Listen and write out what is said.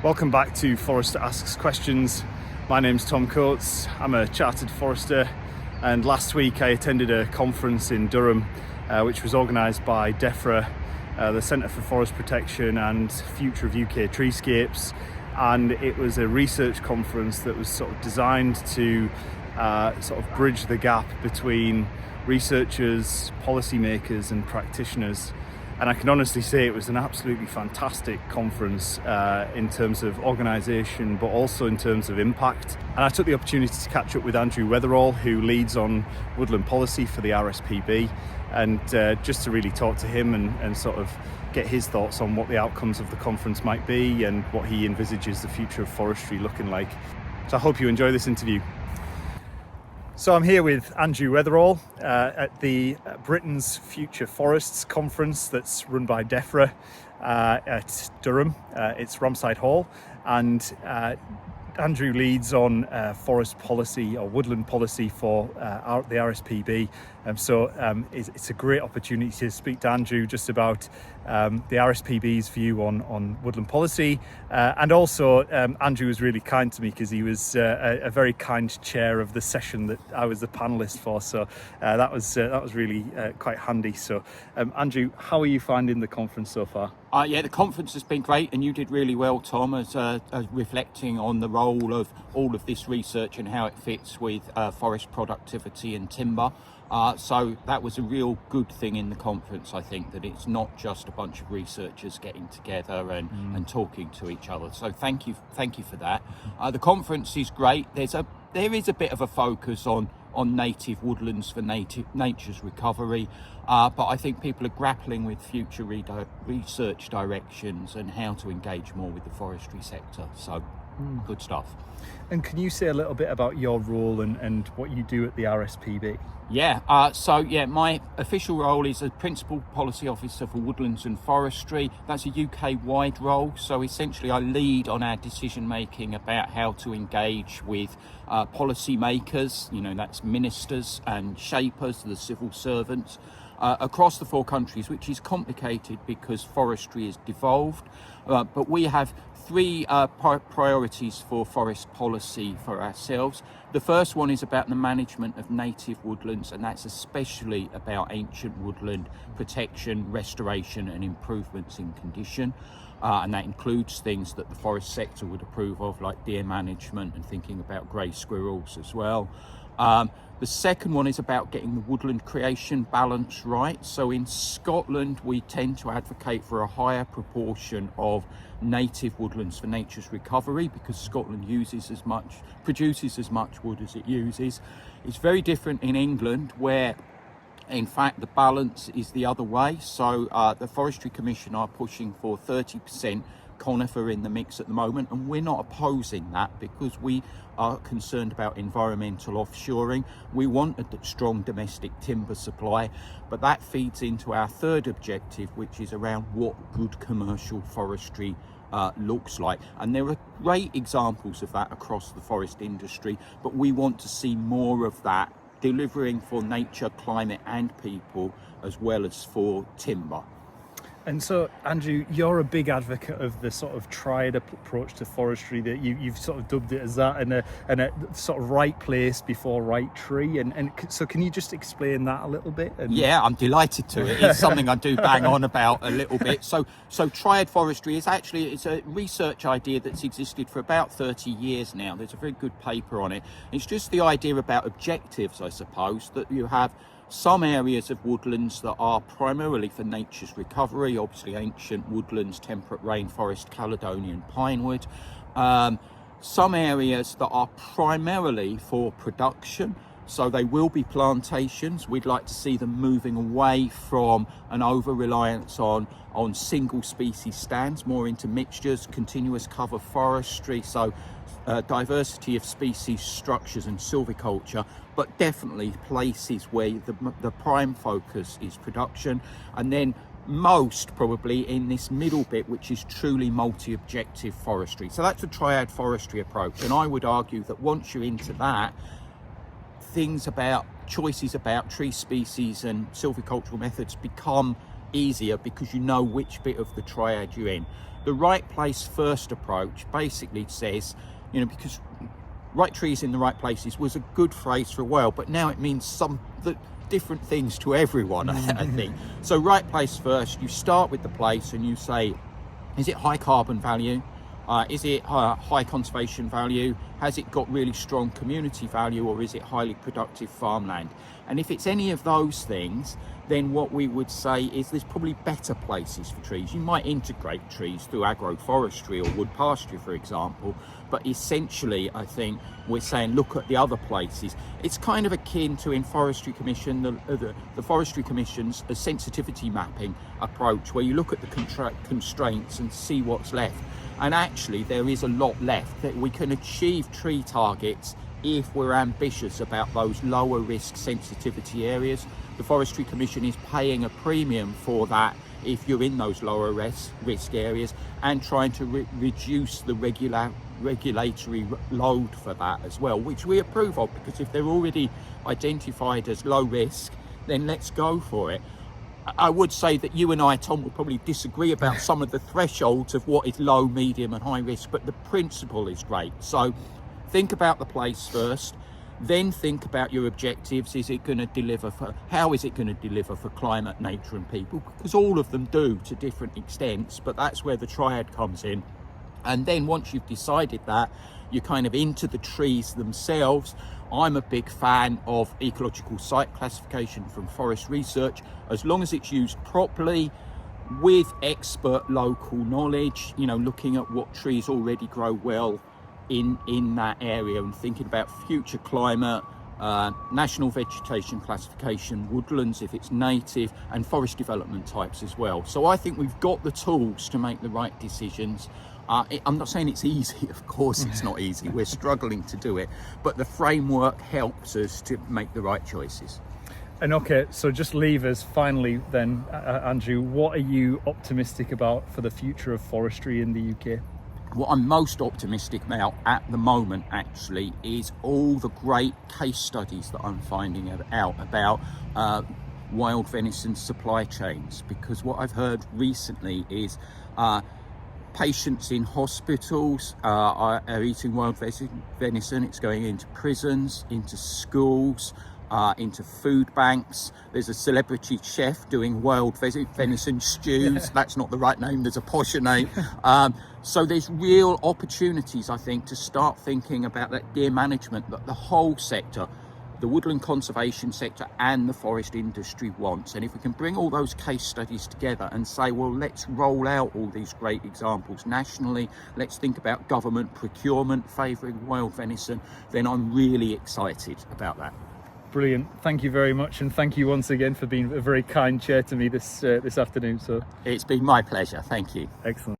Welcome back to Forester Asks Questions. My name's Tom Coates. I'm a chartered forester, and last week I attended a conference in Durham which was organised by DEFRA, the Centre for Forest Protection, and Future of UK Treescapes, and it was a research conference that was sort of designed to sort of bridge the gap between researchers, policymakers and practitioners. And I can honestly say it was an absolutely fantastic conference in terms of organisation, but also in terms of impact. And I took the opportunity to catch up with Andrew Weatherall, who leads on woodland policy for the RSPB, and just to really talk to him and sort of get his thoughts on what the outcomes of the conference might be and what he envisages the future of forestry looking like. So I hope you enjoy this interview. So I'm here with Andrew Weatherall at the Britain's Future Forests conference that's run by DEFRA at Durham. It's Ramside Hall, and Andrew leads on forest policy or woodland policy for the RSPB. So it's a great opportunity to speak to Andrew just about the RSPB's view on woodland policy, and also Andrew was really kind to me because he was a very kind chair of the session that I was the panelist for. So that was really quite handy. So Andrew, how are you finding the conference so far? Yeah, the conference has been great, and you did really well, Tom, as reflecting on the role of all of this research and how it fits with forest productivity and timber. So that was a real good thing in the conference, I think, that it's not just a bunch of researchers getting together and talking to each other. So thank you for that. The conference is great. There is a bit of a focus on native woodlands for nature's recovery, but I think people are grappling with future research directions and how to engage more with the forestry sector. So good stuff. And can you say a little bit about your role and what you do at the RSPB? Yeah, my official role is as Principal Policy Officer for Woodlands and Forestry. That's a UK-wide role, so essentially I lead on our decision making about how to engage with policy makers, that's ministers and shapers, the civil servants, across the 4 countries, which is complicated because forestry is devolved. But we have 3 priorities for forest policy for ourselves. The first one is about the management of native woodlands, and that's especially about ancient woodland protection, restoration and improvements in condition. And that includes things that the forest sector would approve of, like deer management and thinking about grey squirrels as well. The second one is about getting the woodland creation balance right. So in Scotland, we tend to advocate for a higher proportion of native woodlands for nature's recovery because Scotland produces as much wood as it uses. It's very different in England, where in fact the balance is the other way. So the Forestry Commission are pushing for 30% conifer in the mix at the moment, and we're not opposing that because we are concerned about environmental offshoring. We want a strong domestic timber supply, but that feeds into our third objective, which is around what good commercial forestry looks like. And there are great examples of that across the forest industry, but we want to see more of that delivering for nature, climate and people, as well as for timber. And so, Andrew, you're a big advocate of the sort of triad approach to forestry, that you've sort of dubbed it as that, and a sort of right place before right tree. And so can you just explain that a little bit? Yeah, I'm delighted to. It is something I do bang on about a little bit. So triad forestry is it's a research idea that's existed for about 30 years now. There's a very good paper on it. It's just the idea about objectives, I suppose, that you have some areas of woodlands that are primarily for nature's recovery, obviously ancient woodlands, temperate rainforest, Caledonian pinewood. Some areas that are primarily for production, so they will be plantations. We'd like to see them moving away from an over-reliance on single species stands, more into mixtures, continuous cover forestry, so diversity of species, structures and silviculture, but definitely places where the prime focus is production, and then most probably in this middle bit, which is truly multi-objective forestry. So that's a triad forestry approach, and I would argue that once you're into that, choices about tree species and silvicultural methods become easier because you know which bit of the triad you're in. The right place first approach basically says, because right trees in the right places was a good phrase for a while, but now it means different things to everyone, I think. So right place first, you start with the place and you say, is it high carbon value? Is it high conservation value? Has it got really strong community value, or is it highly productive farmland? And if it's any of those things, then what we would say is there's probably better places for trees. You might integrate trees through agroforestry or wood pasture, for example, but essentially I think we're saying look at the other places. It's kind of akin to in Forestry Commission, the Forestry Commission's sensitivity mapping approach, where you look at the constraints and see what's left. And actually there is a lot left, that we can achieve tree targets if we're ambitious about those lower risk sensitivity areas. The Forestry Commission is paying a premium for that if you're in those lower risk areas, and trying to reduce the regulatory load for that as well, which we approve of, because if they're already identified as low risk, then let's go for it. I would say that you and I, Tom, will probably disagree about some of the thresholds of what is low, medium and high risk, but the principle is great. So think about the place first, then think about your objectives. Is it going to deliver how is it going to deliver for climate, nature and people? Because all of them do to different extents, but that's where the triad comes in. And then once you've decided that, you're kind of into the trees themselves. I'm a big fan of ecological site classification from Forest Research, as long as it's used properly with expert local knowledge, looking at what trees already grow well in that area and thinking about future climate, national vegetation classification, woodlands if it's native, and forest development types as well. So I think we've got the tools to make the right decisions. I'm not saying it's easy, of course it's not easy, we're struggling to do it, but the framework helps us to make the right choices. And okay, so just leave us finally then, Andrew, what are you optimistic about for the future of forestry in the UK? What I'm most optimistic about at the moment actually is all the great case studies that I'm finding out about wild venison supply chains, because what I've heard recently is patients in hospitals are eating wild venison. It's going into prisons, into schools, into food banks. There's a celebrity chef doing wild venison stews. That's not the right name, there's a posher name. So there's real opportunities, I think, to start thinking about that deer management that the whole sector, the woodland conservation sector and the forest industry wants. And if we can bring all those case studies together and say, well, let's roll out all these great examples nationally, let's think about government procurement favouring wild venison, then I'm really excited about that. Brilliant. Thank you very much, and thank you once again for being a very kind chair to me this afternoon. So it's been my pleasure. Thank you. Excellent.